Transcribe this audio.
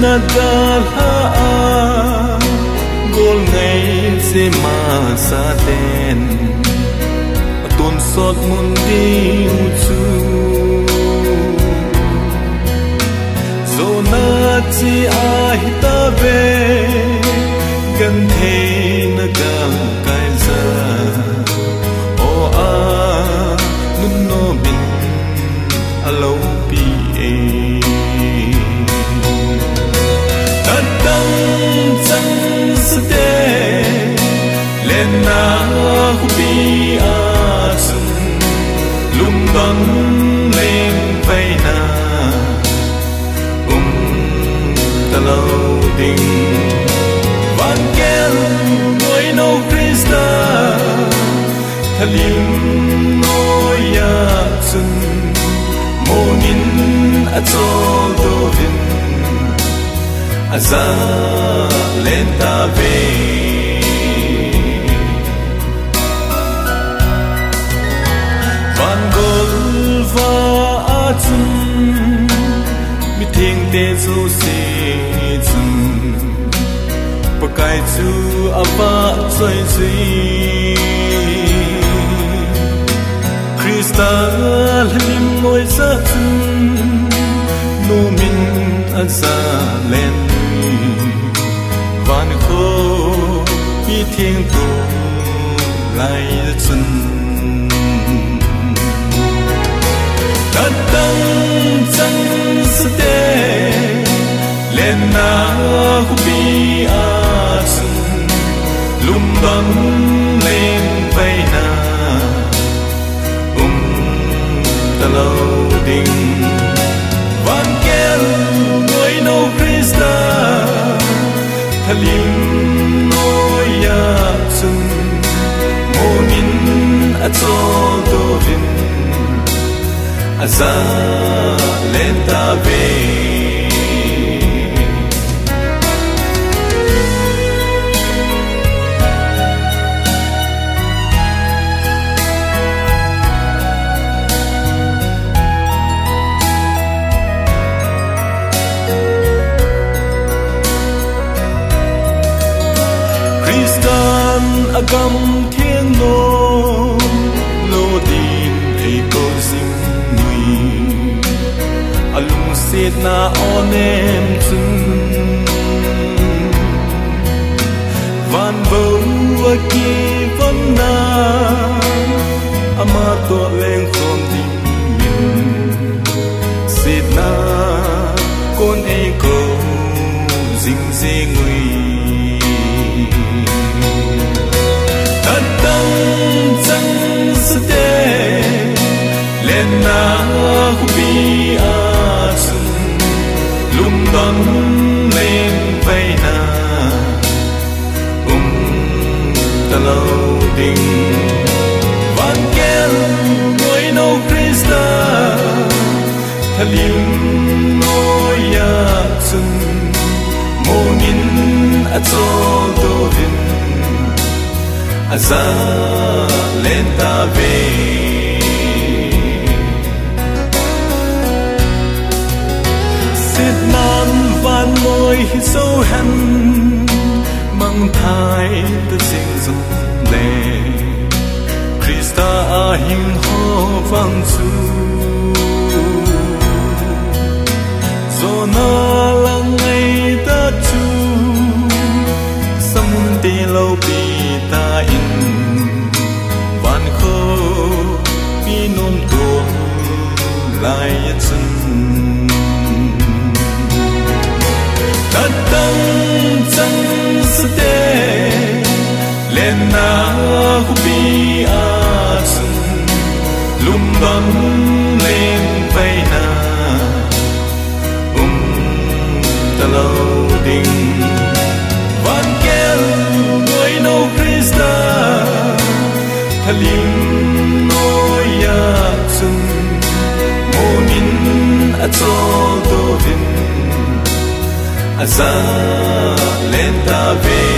Nadala gol ngay se ma sa ten Tun sot mundi uchu Zona chi ahita ve Gan the nagal kai za O a nun no bin alo pi e Na hubi asun lum don lên vây na talo ding van kel noi no Krista thalim noya sun monin atol do vin aza lenta ve Golva atun mi thing te zo se chun pakai chu apa choi zui Krista lim moi sa chun no min aza len van kho mi thing to lai chun Tang chang ste len na hubi asun lum don lên vây na talo ding van kel noi no Krista thalim noya sun monin atol do vin Aza lenta ve Kristan agam thiên no lo din ei ko sing Alung sit na onem chun Van bầu ki von na Ama to leng from ding min Sit na con e ko zing zing ngui Thật tăng chẳng ste Lên na hubi lum don lên vây na talo ding van kel noi no Krista thalim noya chun monin atol do vin aza lenta ve van môi sâu hằn mang thai tự sinh dung lệ Krista ahim ho vang chu zona lang ngày ta chu sam ti lâu pi ta in van kho pi nom tuông lại chân Tang chang ste len na hubi asun lum don lên vây na talo ding van kel noi no Krista thalim noya chun monin atol do vin Aza lenta ve